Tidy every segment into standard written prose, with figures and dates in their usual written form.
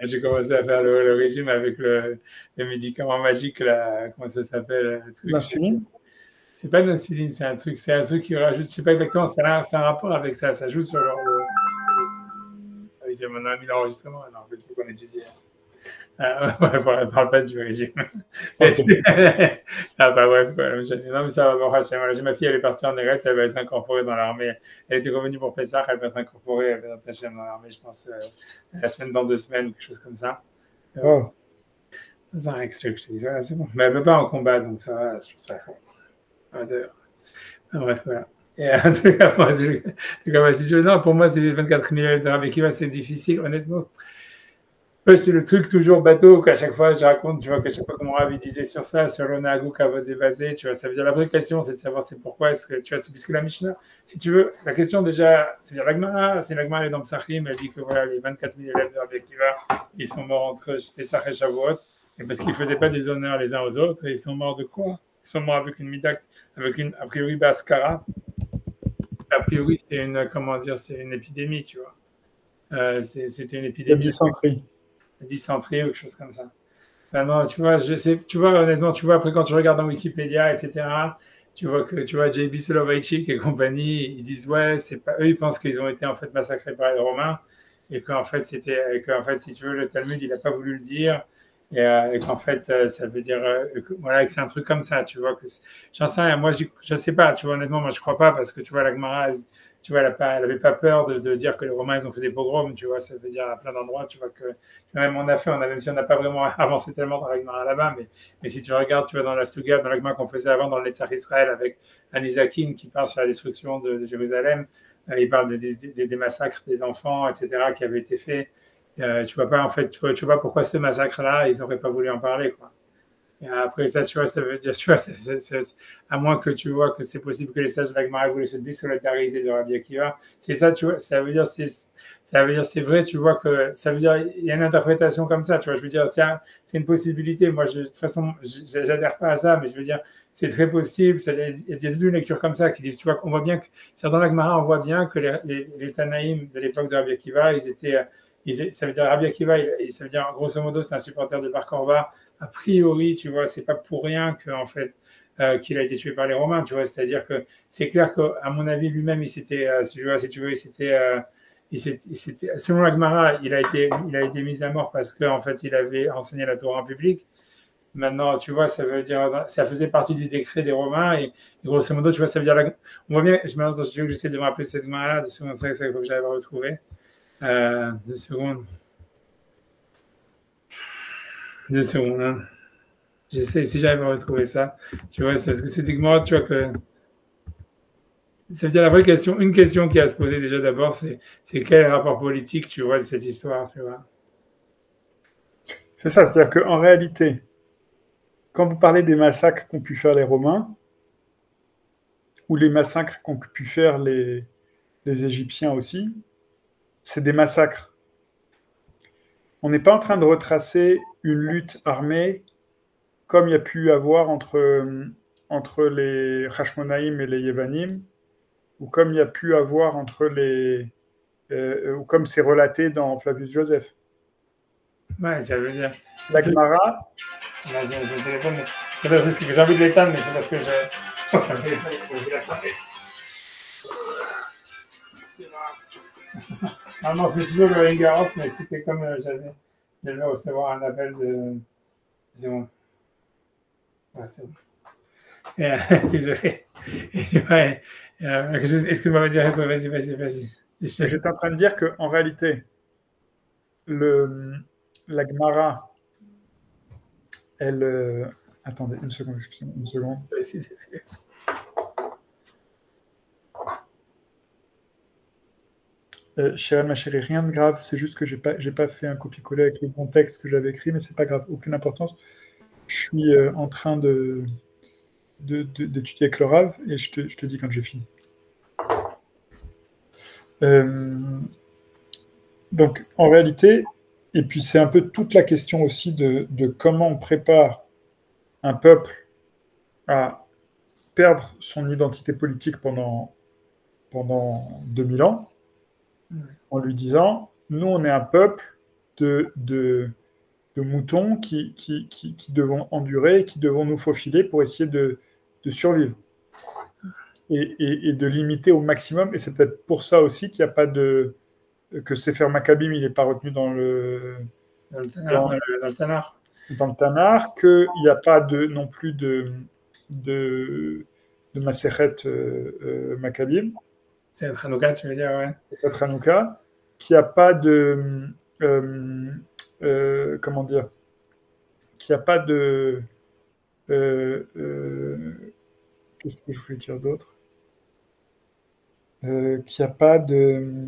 J'ai commencé à faire le régime avec le médicament magique, là, comment ça s'appelle, le truc. L'insuline? C'est pas de l'insuline, c'est un truc qui rajoute, je sais pas exactement, c'est un rapport avec ça, ça joue sur ah oui, c'est mon ami l'enregistrement, non, en fait, c'est qu'on étudie. Ouais, voilà, ne parle pas du régime. Ok. Ah bah bref, voilà, non mais ça va, bon, j'ai ma fille, elle est partie en Eretz, elle va être incorporée dans l'armée. Elle était revenue pour Pessah, elle va être incorporée, elle va être attachée dans l'armée, je pense, la semaine dans 2 semaines, quelque chose comme ça. Oh. C'est un extrait que je te dis, voilà, c'est bon. Mais elle ne veut pas en combat, donc ça va, je pense pas. Bref, voilà. Et en tout cas, moi, si tu veux, non, pour moi, c'est les 24 000 élèves de Rabbi Akiva, c'est difficile, honnêtement. C'est le truc toujours bateau qu'à chaque fois je raconte, tu vois, qu'à chaque fois que mon Rabbi disait sur ça, sur le Nagou Kavod basé, tu vois, ça veut dire la vraie question, c'est de savoir c'est pourquoi est-ce que, tu vois, c'est puisque la Mishnah, si tu veux, la question déjà, c'est-à-dire l'Agmara, c'est l'Agmara, elle est dans Psachim, elle dit que voilà, les 24 000 élèves de Rabbi Akiva, ils sont morts entre Pessah et Shavuot, et parce qu'ils ne faisaient pas des honneurs les uns aux autres, et ils sont morts de quoi? Ils sont morts avec une midax, avec une, a priori, Baskara. A priori, c'est une, comment dire, c'est une épidémie, tu vois. C'était une La épidémie. dysenterie. Dysenterie ou quelque chose comme ça. Maintenant, tu vois, tu vois, honnêtement, tu vois, après, quand tu regardes dans Wikipédia, etc., tu vois que, tu vois, J.B. Soloveitchik et compagnie, ils disent, ouais, c'est pas, eux, ils pensent qu'ils ont été, en fait, massacrés par les Romains, et qu'en fait, qu'en fait, si tu veux, le Talmud, il n'a pas voulu le dire, et qu'en fait, ça veut dire, voilà, que c'est un truc comme ça, tu vois, j'en sais rien, moi, je sais pas, tu vois, honnêtement, moi, je crois pas, parce que, tu vois, la Gemara, tu vois, elle avait pas peur de dire que les Romains, ils ont fait des pogroms, tu vois, ça veut dire à plein d'endroits, tu vois, que même même si on n'a pas vraiment avancé tellement dans la Gemara là-bas, mais si tu regardes, tu vois, dans la Suga, dans la Gemara qu'on faisait avant, dans l'Etzach Israël, avec Anisakin, qui parle sur la destruction de Jérusalem, il parle des massacres des enfants, etc., qui avaient été faits. Tu vois pas, en fait, tu vois pourquoi ce massacre-là, ils n'auraient pas voulu en parler, quoi. Et après ça, tu vois, ça veut dire, tu vois, à moins que tu vois que c'est possible que les sages de la Gemara voulaient se désolidariser de Rabbi Akiva. C'est ça, tu vois, ça veut dire, c'est vrai, tu vois que ça veut dire, il y a une interprétation comme ça, tu vois. Je veux dire, c'est une possibilité. Moi, de toute façon, j'adhère pas à ça, mais je veux dire, c'est très possible. Il y a toute une lecture comme ça qui dit, tu vois, qu'on voit bien que, dans la Gemara, on voit bien que les Tanaïm de l'époque de Rabbi Akiva, ça veut dire Rabbi Akiva, ça veut dire, grosso modo, c'est un supporter de Bar Korba. A priori, tu vois, c'est pas pour rien que, en fait, qu'il a été tué par les Romains, tu vois. C'est-à-dire que c'est clair qu'à mon avis, lui-même, si tu veux, selon la Gemara, il a été mis à mort parce qu'en fait, il avait enseigné la Torah en public. Maintenant, tu vois, ça veut dire, ça faisait partie du décret des Romains et grosso modo, tu vois, ça veut dire, on voit bien, j'essaie de me rappeler cette Gemara-là, 2 secondes, ça, il faut que j'aille la retrouver. 2 secondes. 2 secondes, hein. J'essaie, si j'arrive à retrouver ça, tu vois, c'est ce que c'est des Gemara, tu vois, que ça veut dire la vraie question, une question qui a à se poser déjà d'abord, c'est quel est le rapport politique, tu vois, de cette histoire, tu vois. C'est ça, c'est-à-dire qu'en réalité, quand vous parlez des massacres qu'ont pu faire les Romains, ou les massacres qu'ont pu faire les Égyptiens aussi, c'est des massacres. On n'est pas en train de retracer une lutte armée comme il y a pu avoir entre les Hashmonaïm et les Yevanim, ou comme il y a pu avoir ou comme c'est relaté dans Flavius Joseph. Ouais, ça veut dire. La Gemara. Là, j'ai le téléphone, mais c'est pas parce que j'ai envie de l'éteindre, mais c'est parce que le téléphone est trop la frappe. Ah non, c'est toujours le ringer off, mais c'était comme j'allais recevoir un appel de. C'est bon. Ouais, c'est bon. Désolé. Ouais, excuse-moi, vas-y. J'étais en train de dire qu'en réalité, la Gemara, elle. Attendez, une seconde, excusez-moi, une seconde. Chérie, ma chérie, rien de grave, c'est juste que j'ai pas fait un copier-coller avec le bon texte que j'avais écrit, mais c'est pas grave, aucune importance. Je suis en train d'étudier avec le Rav et je te dis quand j'ai fini. Donc, en réalité, et puis c'est un peu toute la question aussi de comment on prépare un peuple à perdre son identité politique pendant 2000 ans, en lui disant, nous, on est un peuple de, de, de moutons qui devons endurer, qui devons nous faufiler pour essayer de survivre et de limiter au maximum. Et c'est peut-être pour ça aussi qu'il n'y a pas que Sefer Maccabim, il n'est pas retenu dans le Tanakh. Dans le Tanakh, qu'il n'y a pas non plus de Maseret Maccabim. C'est Hanouka, tu veux dire, ouais. C'est Hanouka, qu'il n'y a pas de comment dire, qu'il n'y a pas de qu'est-ce que je voulais dire d'autre, qu'il n'y a pas de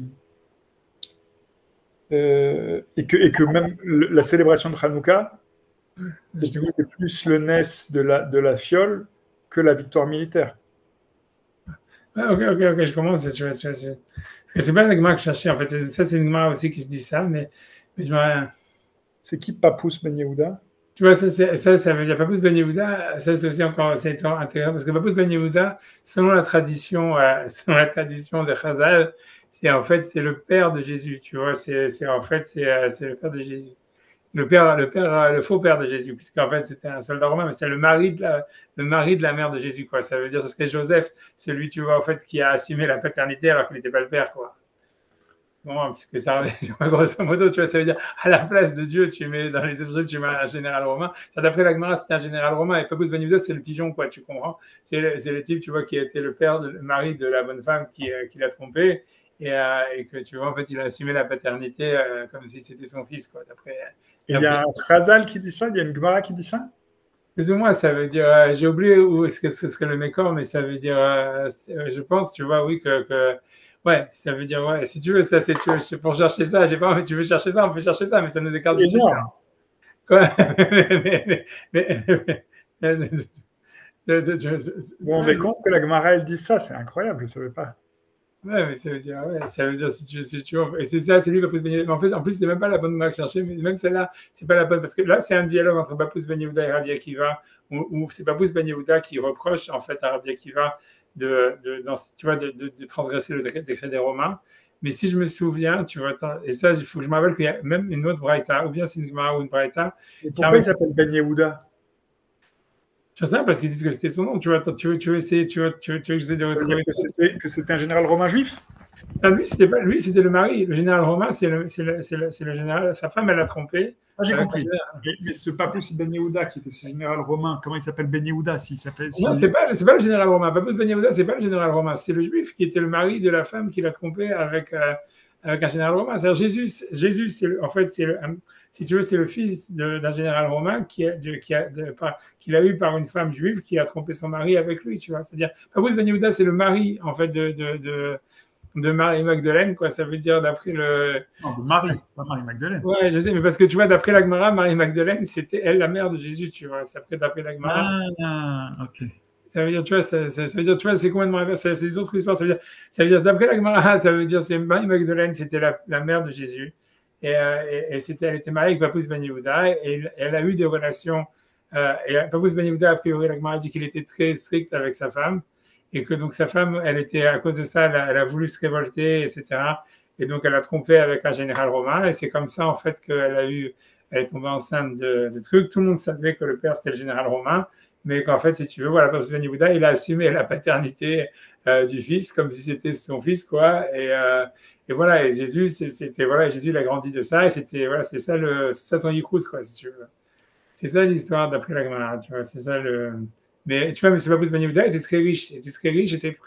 et que même la célébration de Hanouka, c'est plus le Ness de la fiole que la victoire militaire. Ah, ok, je commence. Parce que c'est pas la Gemara que je cherchais, en fait. Ça, c'est une Gemara aussi qui se dit ça, mais je me... C'est qui Papous Ben Yehuda? Tu vois, ça veut dire Papous Ben Yehuda, ça c'est aussi encore intéressant, parce que Papous Ben Yehuda, selon la tradition de Chazal, c'est le père de Jésus, tu vois, c'est le père de Jésus. Le faux père de Jésus, puisqu'en fait c'était un soldat romain, mais c'est le mari de la mère de Jésus, quoi. Ça veut dire, ce serait Joseph, celui, tu vois, en fait, qui a assumé la paternité alors qu'il n'était pas le père, quoi. Bon, puisque ça, grosso modo, tu vois, ça veut dire, à la place de Dieu, tu mets, dans les Hébreux, tu mets un général romain. Ça, d'après la Gemara, c'était un général romain, et Papous Ben Yehuda, c'est le pigeon, quoi, tu comprends? C'est le type, tu vois, qui a été le mari de la bonne femme qui l'a trompé, et que, tu vois, en fait, il a assumé la paternité comme si c'était son fils, quoi, d'après. Il y a un Chazal qui dit ça, il y a une Gemara qui dit ça? Plus ou moins, ça veut dire, j'ai oublié où est-ce que ce serait le Mécor, mais ça veut dire, je pense, tu vois, oui, ouais, ça veut dire, ouais, si tu veux, ça, pour chercher ça, j'ai pas envie, tu veux chercher ça, on peut chercher ça, mais ça nous écarte du sujet. Quoi? Vous vous rendez compte que la Gemara, elle dit ça? C'est incroyable, je ne savais pas. Ouais, mais ça veut dire si tu veux, et c'est ça, c'est lui Papous Ben Yehuda. En plus, c'est même pas la bonne marque chercher, mais même celle-là, c'est pas la bonne, parce que là, c'est un dialogue entre Papous Ben Yehuda et Rabbi Akiva, où c'est Papous Ben Yehuda qui reproche, en fait, à Rabbi Akiva tu vois, de transgresser le décret des Romains. Mais si je me souviens, tu vois, et ça, il faut que je me rappelle qu'il y a même une autre Braïta, ou bien c'est une Gemara ou une Braïta. Pourquoi il s'appelle Ben Yehuda? Je sais pas, parce qu'ils disent que c'était son nom. Tu veux essayer, tu veux essayer de retrouver que c'était un général romain juif? Non, lui, c'était le mari. Le général romain, c'est le général. Sa femme, elle l'a trompé. Ah, j'ai compris. Mais ce Papous Ben Yehuda, qui était ce général romain, comment il s'appelle Ben Yehuda s'il s'appelle? Non, c'est pas le général romain. Papous Ben Yehuda, c'est pas le général romain. C'est le juif qui était le mari de la femme qui l'a trompé avec un général romain. C'est-à-dire Jésus, en fait, si tu veux, c'est le fils d'un général romain qu'il a eu par une femme juive qui a trompé son mari avec lui, tu vois. C'est-à-dire, Papous Ben Yehuda, c'est le mari, en fait, de Marie-Magdeleine, quoi. Ça veut dire d'après le... Non, de Marie, pas Marie-Magdeleine. Ouais, je sais, mais parce que tu vois, d'après la Gemara, Marie-Magdeleine, c'était elle la mère de Jésus, tu vois. C'est d'après la Gemara. Ah, ok. Ça veut dire, tu vois, ça veut dire, tu vois, c'est complètement inverse. C'est des autres histoires. Ça veut dire d'après la Gemara, ça veut dire, c'est Marie-Magdeleine, c'était la mère de Jésus. Et elle était mariée avec Papous Ben Yehuda, et elle a eu des relations. Et Papous Ben Yehuda, a priori, la Gemara dit qu'il était très strict avec sa femme, et que donc sa femme, elle était, à cause de ça, elle a voulu se révolter, etc. Et donc elle a trompé avec un général romain, et c'est comme ça, en fait, elle est tombée enceinte de trucs. Tout le monde savait que le père, c'était le général romain, mais qu'en fait, si tu veux, voilà, Papous Ben Yehuda, il a assumé la paternité du fils, comme si c'était son fils, quoi. Et voilà, et Jésus, Jésus, il a grandi de ça, et c'est ça son yikous, quoi, si tu veux. C'est ça l'histoire d'après la Gemara, tu vois, c'est ça Mais tu vois, mais c'est Papous Ben Yehuda était très riche, était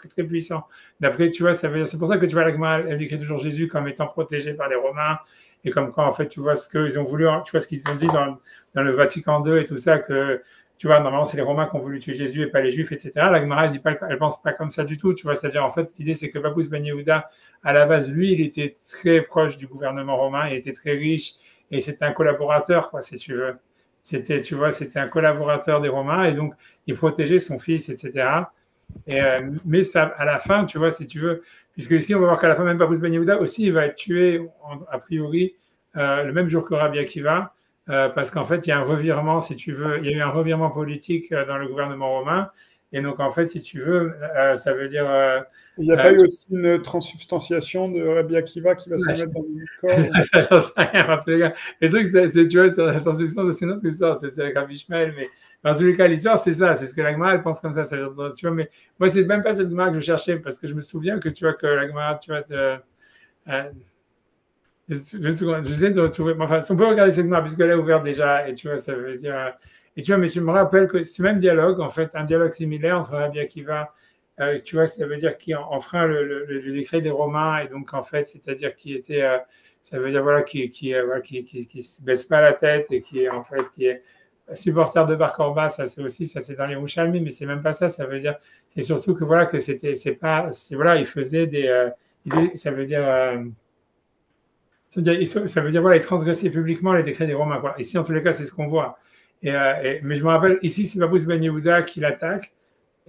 très puissant. D'après, tu vois, c'est pour ça que tu vois la Gemara, elle décrit toujours Jésus comme étant protégé par les Romains, et comme quand, en fait, tu vois ce qu'ils ont voulu, tu vois ce qu'ils ont dit dans le Vatican II et tout ça, que tu vois, normalement, c'est les Romains qui ont voulu tuer Jésus et pas les Juifs, etc. La Gemara, elle pense pas comme ça du tout, tu vois. C'est-à-dire, en fait, l'idée, c'est que Papous Ben Yehuda, à la base, lui, il était très proche du gouvernement romain, il était très riche, et c'était un collaborateur, quoi, si tu veux. C'était un collaborateur des Romains, et donc, il protégeait son fils, etc. Mais ça, à la fin, tu vois, si tu veux, puisque ici, on va voir qu'à la fin, même Papous Ben Yehuda aussi, il va être tué, a priori, le même jour que Rabbi Akiva, parce qu'en fait, il y a un revirement, si tu veux, il y a eu un revirement politique dans le gouvernement romain, Et donc, en fait, si tu veux, ça veut dire. Il n'y a pas eu aussi une transsubstantiation de Rabbi Akiva qui va se mettre dans le corps? Ça, j'en sais rien, en tous les cas. Le truc, c'est, tu vois, sur la transsubstance, c'est notre histoire, c'est avec Rabbi Ishmael, mais en tous les cas, l'histoire, c'est ça, c'est ce que la Gemara, elle pense comme ça tu vois, mais moi, c'est même pas cette Gemara que je cherchais, parce que je me souviens que, tu vois, que la Gemara, tu vois, j'essaie de retrouver, enfin, on peut regarder cette Gemara, puisqu'elle est ouverte déjà, et tu vois, ça veut dire, et tu vois, mais je me rappelle que ce même dialogue, en fait, un dialogue similaire entre Rabbi Akiva, tu vois, ça veut dire qui enfreint le décret des Romains, et donc, en fait, c'est-à-dire qui était, ça veut dire, voilà, voilà, qui se baisse pas la tête, et qui est, en fait, qui est supporter de Bar Korba, ça c'est aussi, ça c'est dans les Rouchalmi, mais c'est même pas ça, ça veut dire, c'est surtout que, voilà, que c'est pas, voilà, il faisait ça veut dire, ça veut dire, voilà, il transgressait publiquement les décrets des Romains, quoi. Ici, en tous les cas, c'est ce qu'on voit. Mais je me rappelle, ici, c'est Babous Ben Yehuda qui l'attaque,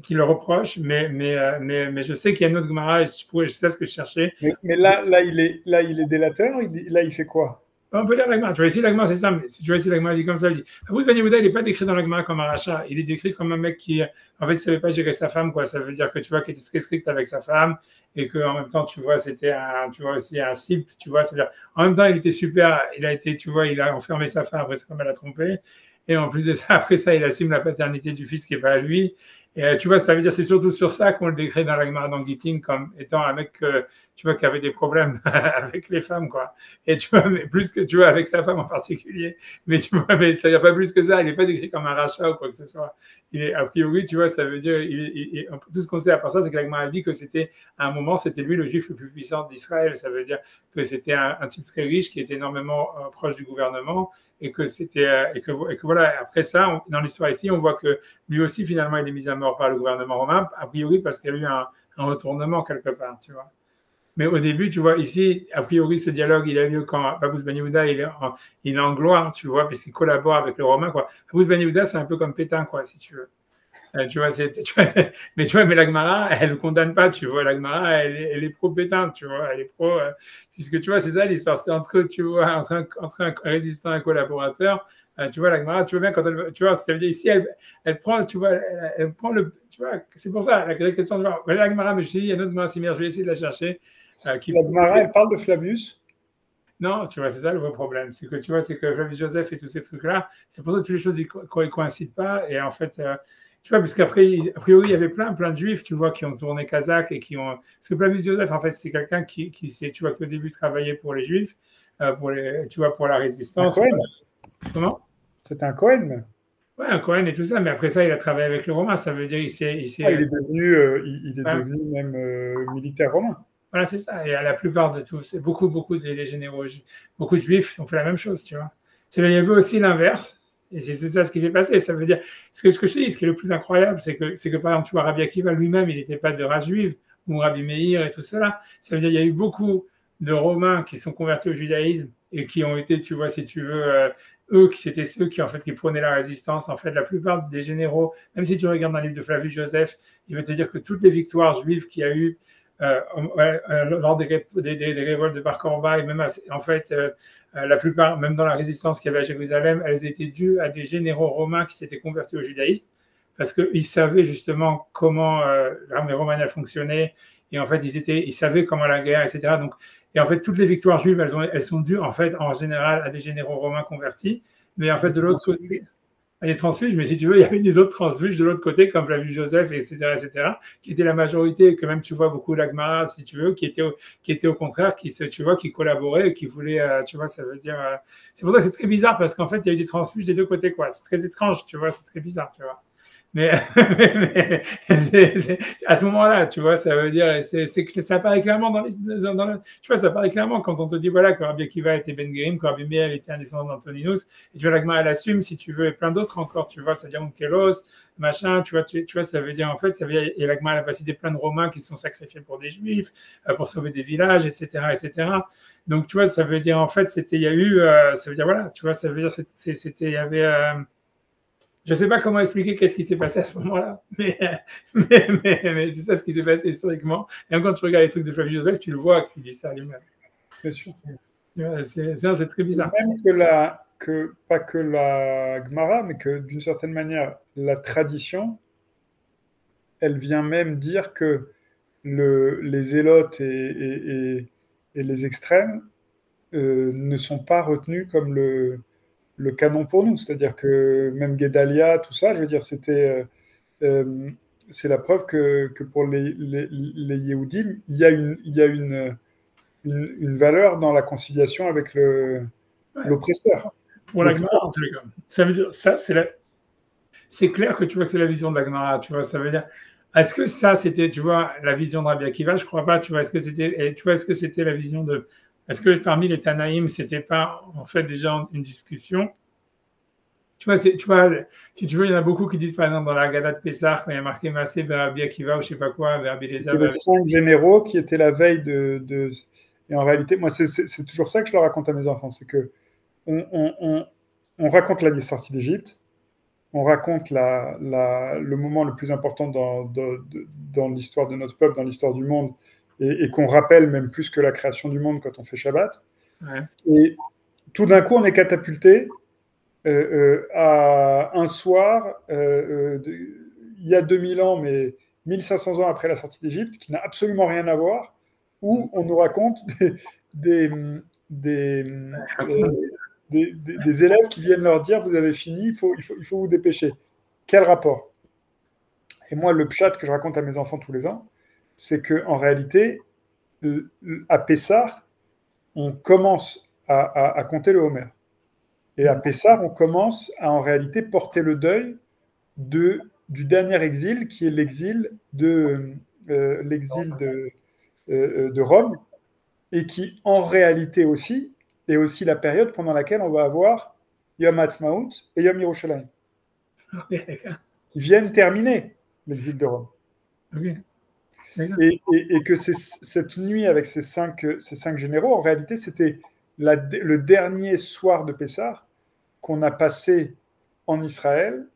qui le reproche, mais je sais qu'il y a une autre Gemara, et je sais ce que je cherchais. Mais là, il est délateur, là, il fait quoi? On peut lire la Gemara. Tu vois, ici, la Gemara, c'est simple. Si tu vois, ici, la Gemara dit comme ça, elle dit Babous Ben Yehuda, il n'est pas décrit dans la Gemara comme un rachat. Il est décrit comme un mec qui, en fait, ne savait pas gérer sa femme, quoi. Ça veut dire que, tu vois, qu'il était très strict avec sa femme et qu'en même temps, tu vois, c'était tu vois, aussi un cible, tu vois. C'est-à-dire, en même temps, il était super, il a été, tu vois, il a enfermé sa femme, après sa femme, elle a trompé. Et en plus de ça, après ça, il assume la paternité du fils qui n'est pas à lui. Et tu vois, ça veut dire, c'est surtout sur ça qu'on le décrit dans la Gemara d'Anguitine comme étant un mec, tu vois, qui avait des problèmes avec les femmes, quoi. Et tu vois, mais plus que, tu vois, avec sa femme en particulier. Mais tu vois, mais ça n'y a pas plus que ça. Il n'est pas décrit comme un rachat ou quoi que ce soit. Il est, a priori, tu vois, ça veut dire, tout ce qu'on sait à part ça, c'est que la Gemara a dit que c'était, à un moment, c'était lui le juif le plus puissant d'Israël. Ça veut dire que c'était un type très riche qui était énormément proche du gouvernement et que c'était, et que voilà, après ça, dans l'histoire ici, on voit que lui aussi, finalement, il est mis à mort par le gouvernement romain, a priori parce qu'il y a eu un retournement quelque part, tu vois. Mais au début, tu vois, ici, a priori, ce dialogue, il a lieu quand Babous Ben Yehuda, il est en gloire, tu vois, puisqu'il collabore avec le Romain, quoi. Babous Ben Yehuda, c'est un peu comme Pétain, quoi, si tu veux. Tu vois, mais tu vois, mais la Gemara, elle ne condamne pas, tu vois. La Gemara, elle est pro-Pétain, tu vois. Elle est pro, puisque tu vois, c'est ça l'histoire. C'est entre, tu vois, entre un résistant et un collaborateur. Tu vois, la Gemara, tu vois bien quand elle, tu vois, ça veut dire ici, elle prend, tu vois, elle prend tu vois, c'est pour ça, la question de genre, la Gemara, mais je te dis, il y a une autre Gemara similaire, je vais essayer de la chercher. La Gemara, elle parle de Flavius? Non, tu vois, c'est ça le vrai problème. C'est que tu vois, c'est que Flavius Joseph et tous ces trucs-là, c'est pour ça que toutes les choses ne coïncident pas. Et en fait, tu vois, parce qu'après, a priori, il y avait plein de juifs, tu vois, qui ont tourné kazakh et qui ont. Parce que Flavius Joseph, en fait, c'est quelqu'un qui tu vois, qui au début travaillait pour les juifs, tu vois, pour la résistance. Comment? C'est un Cohen. Ouais, un Cohen et tout ça, mais après ça, il a travaillé avec le Romain. Ça veut dire il est devenu même militaire romain. Voilà, c'est ça. Et à la plupart de tous, c'est beaucoup des généraux, beaucoup de juifs ont fait la même chose, tu vois. Il y avait aussi l'inverse. Et c'est ça ce qui s'est passé. Ça veut dire, ce que je te dis, ce qui est le plus incroyable, c'est que par exemple, tu vois, Rabbi Akiva lui-même, il n'était pas de race juive, ou Rabbi Meir et tout cela. Ça veut dire, il y a eu beaucoup de Romains qui sont convertis au judaïsme et qui ont été, tu vois, si tu veux, c'était ceux qui, en fait, qui prônaient la résistance. En fait, la plupart des généraux, même si tu regardes dans le livre de Flavius Joseph, il va te dire que toutes les victoires juives qu'il y a eu lors des révoltes de Bar Korba, et même en fait, la plupart, même dans la résistance qu'il y avait à Jérusalem, elles étaient dues à des généraux romains qui s'étaient convertis au judaïsme, parce qu'ils savaient justement comment l'armée romaine a fonctionné, et en fait, ils savaient comment la guerre, etc. Donc, et en fait, toutes les victoires juives, elles sont dues, en fait, en général, à des généraux romains convertis, mais en fait, de l'autre côté, les transfuges, mais si tu veux, il y avait des autres transfuges de l'autre côté, comme Flavius Joseph, etc., qui étaient la majorité, que même tu vois beaucoup l'Agmara, si tu veux, qui étaient au contraire, tu vois, qui collaboraient, qui voulaient, tu vois, ça veut dire. C'est pour ça que c'est très bizarre, parce qu'en fait, il y a eu des transfuges des deux côtés, quoi. C'est très étrange, tu vois, c'est très bizarre, tu vois. Mais, à ce moment-là, tu vois, ça veut dire, ça apparaît clairement tu vois, ça apparaît clairement quand on te dit, voilà, que Rabbi Akiva était Ben Gerim, que Rabbi Meir était un descendant d'Antoninus, et tu vois, l'Agma, elle assume, si tu veux, et plein d'autres encore, tu vois, c'est-à-dire Onkelos, machin, tu vois, ça veut dire, en fait, ça veut dire, et l'Agma, elle a cité plein de Romains qui se sont sacrifiés pour des Juifs, pour sauver des villages, etc. Donc, tu vois, ça veut dire, en fait, il y a eu, ça veut dire, voilà, tu vois, ça veut dire, il y avait, je ne sais pas comment expliquer qu'est-ce qui s'est passé à ce moment-là, mais c'est ça ce qui s'est passé historiquement. Et quand tu regardes les trucs de Flavius Joseph, tu le vois qu'il dit ça lui-même. Bien sûr. C'est très bizarre. Même pas que la Gemara, mais que d'une certaine manière, la tradition elle vient même dire que les zélotes et les extrêmes ne sont pas retenus comme le canon pour nous. C'est-à-dire que même Guédalia, tout ça, je veux dire, c'est la preuve que pour les Yéhoudim, il y a une valeur dans la conciliation avec Ouais. l'oppresseur. Pour la Gemara, en tous les cas. Ça veut dire, ça, c'est clair que tu vois que c'est la vision de la Gemara, tu vois, ça veut dire, est-ce que ça, c'était, tu vois, la vision de Rabbi Akiva? Je crois pas, tu vois, est-ce que c'était la vision de, est-ce que parmi les Tanaïm, c'était pas, en fait, déjà une discussion? Tu vois, tu vois, si tu veux, il y en a beaucoup qui disent, par exemple, dans la Haggadah de Pessah, quand il y a marqué Massé vers Rabbi Akiva ou je sais pas quoi, vers Rabbi Eliezer, C'était les 5 généraux qui étaient la veille de... Et en réalité, moi, c'est toujours ça que je leur raconte à mes enfants, c'est que on raconte la sortie d'Égypte, on raconte le moment le plus important dans l'histoire de notre peuple, dans l'histoire du monde, et qu'on rappelle même plus que la création du monde quand on fait Shabbat. Ouais. Et tout d'un coup, on est catapulté à un soir, il y a 2000 ans, mais 1500 ans après la sortie d'Égypte, qui n'a absolument rien à voir, où on nous raconte des, des, euh, des élèves qui viennent leur dire vous avez fini, il faut vous dépêcher. Quel rapport? Et moi, le pshat que je raconte à mes enfants tous les ans, c'est qu'en réalité, à Pessah, on commence à compter le Homer. Et à Pessah, on commence à en réalité porter le deuil du dernier exil, qui est l'exil de Rome, et qui en réalité aussi est aussi la période pendant laquelle on va avoir Yom Ha'atzmaut et Yom Yerushalayim, qui viennent terminer l'exil de Rome. Okay. Et que cette nuit avec ces cinq généraux, en réalité, c'était le dernier soir de Pessah qu'on a passé en Israël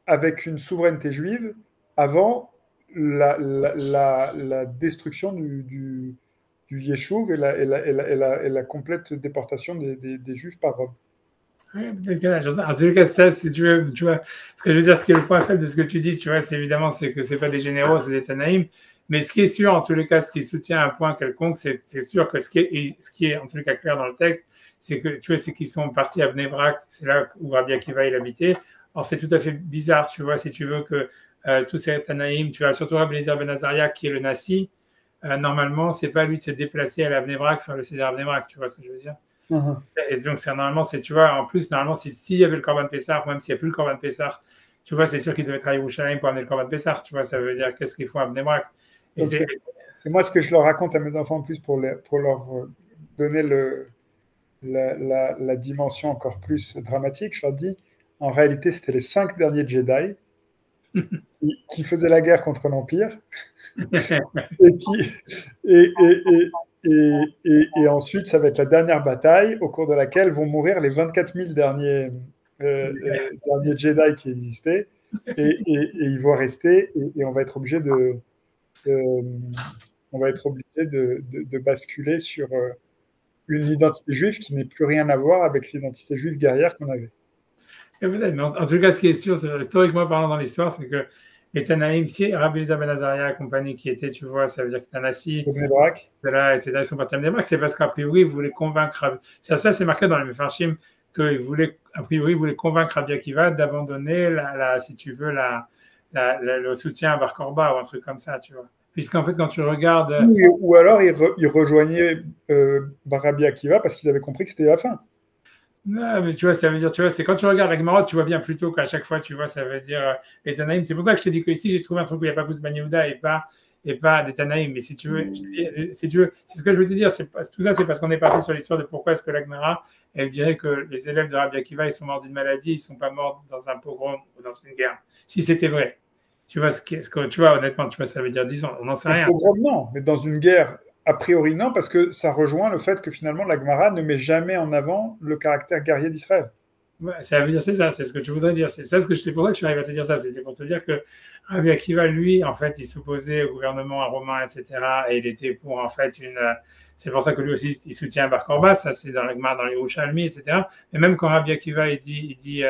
avec une souveraineté juive avant la destruction du Yeshuv et la complète déportation des Juifs par Rome. En tout cas, ça, si tu veux, tu vois, ce que je veux dire, ce qui est le point faible de ce que tu dis, tu vois, c'est évidemment, c'est que c'est pas des généraux, c'est des Tanaïm. Mais ce qui est sûr, en tous les cas, ce qui soutient un point quelconque, c'est sûr que ce qui est en tous les cas clair dans le texte, c'est que, tu vois, c'est qu'ils sont partis à Bnei Brak, c'est là où Rabbi Akiva il habitait. Or, c'est tout à fait bizarre, tu vois, si tu veux que tous ces Tanaïm, tu vois, surtout Rabbi Eliezer ben Azaria, qui est le Nassi, normalement, c'est pas lui de se déplacer à la Bnei Brak, faire le Seder Bnei Brak, tu vois ce que je veux dire? Uh-huh. Et donc, normalement, tu vois, en plus, normalement, s'il y avait le Corban Pessah, même s'il n'y a plus le Corban Pessah, tu vois, c'est sûr qu'il devait travailler au Yerushalayim pour amener le Corban Pessah, tu vois, ça veut dire qu'est-ce qu'il faut amener Brak. Et moi, ce que je leur raconte à mes enfants en plus pour leur donner la dimension encore plus dramatique, je leur dis, en réalité, c'était les 5 derniers Jedi qui faisaient la guerre contre l'Empire et ensuite, ça va être la dernière bataille au cours de laquelle vont mourir les 24 000 derniers Jedi qui existaient et ils vont rester et on va être obligé de basculer sur une identité juive qui n'est plus rien à voir avec l'identité juive guerrière qu'on avait. Mais en tout cas, ce qui est sûr, historiquement parlant dans l'histoire, c'est que les Tanaïm, si Rabbi Eliezer ben Azaria et compagnie qui étaient, tu vois, ça veut dire que Tanassi, etc., ils sont partis à Bnei Brak, c'est parce qu'a priori, ils voulaient convaincre, ça c'est marqué dans les Mefarshim, qu'ils voulaient, a priori, ils voulaient convaincre Rabbi Akiva d'abandonner, si tu veux, le soutien à Bar Korba ou un truc comme ça, tu vois. Puisqu'en fait, quand tu regardes. Ou alors, ils rejoignaient Rabbi Akiva parce qu'ils avaient compris que c'était la fin. Non, mais tu vois, ça veut dire, tu vois, c'est quand tu regardes la Gemara, tu vois bien plutôt qu'à chaque fois, tu vois, ça veut dire les Tanaïm. C'est pour ça que je te dis que ici, j'ai trouvé un truc où il n'y a pas Bouzban Yehuda et pas des Tanaïm. Mais si tu veux, c'est ce que je veux te dire, tout ça, c'est parce qu'on est parti sur l'histoire de pourquoi est-ce que la Gemara, elle dirait que les élèves de Rabbi Akiva, ils sont morts d'une maladie, ils ne sont pas morts dans un pogrom ou dans une guerre. Si c'était vrai. Tu vois, tu vois, honnêtement, tu vois, ça veut dire 10 ans, on n'en sait rien. Pogrom, non, mais dans une guerre, a priori, non, parce que ça rejoint le fait que finalement, la Gemara ne met jamais en avant le caractère guerrier d'Israël. Ouais, ça veut dire, c'est ça, c'est ce que tu voudrais dire. C'est pour ça que je suis arrivé à te dire ça. C'était pour te dire que Rabbi Akiva, lui, en fait, il s'opposait au gouvernement romain, etc. Et il était pour, en fait, c'est pour ça que lui aussi, il soutient Bar Korba. Ça, c'est dans la Gemara, dans les Yerushalmi, etc. Et même quand Rabbi Akiva, il dit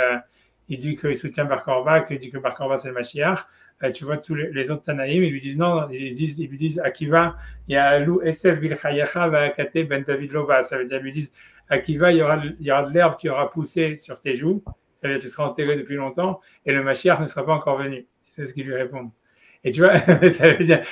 il dit qu'il soutient Bar Korba, qu'il dit que Bar Korba c'est le Mashiach. Tu vois, tous les autres Tanaïm, ils lui disent non, ils lui disent Akiva, il y a Lou Esef Bilchayecha Vakate Ben David Loba. Ça veut dire, ils lui disent Akiva, il y aura de l'herbe qui aura poussé sur tes joues, ça veut dire que tu seras enterré depuis longtemps, et le Mashiach ne sera pas encore venu. C'est ce qu'ils lui répondent. Et tu vois, ça veut dire,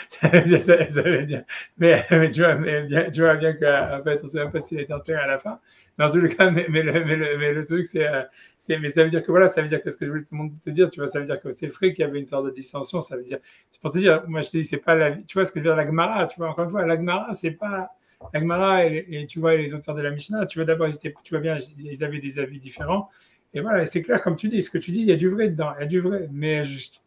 mais tu vois bien qu'en fait, on ne sait même pas s'il est enterré à la fin. Mais en tout cas, mais le truc, mais ça veut dire que voilà, ça veut dire que ce que je voulais tout le monde te dire, tu vois, ça veut dire que c'est vrai qu'il y avait une sorte de dissension, ça veut dire, c'est pour te dire, moi je te dis, c'est pas la, tu vois ce que je veux dire, la Gemara, tu vois, encore une fois, la Gemara, c'est pas, la Gemara et tu vois, les auteurs de la Mishnah, tu vois, d'abord, tu vois bien, ils avaient des avis différents, et voilà, c'est clair, comme tu dis, ce que tu dis, il y a du vrai dedans, il y a du vrai, mais juste,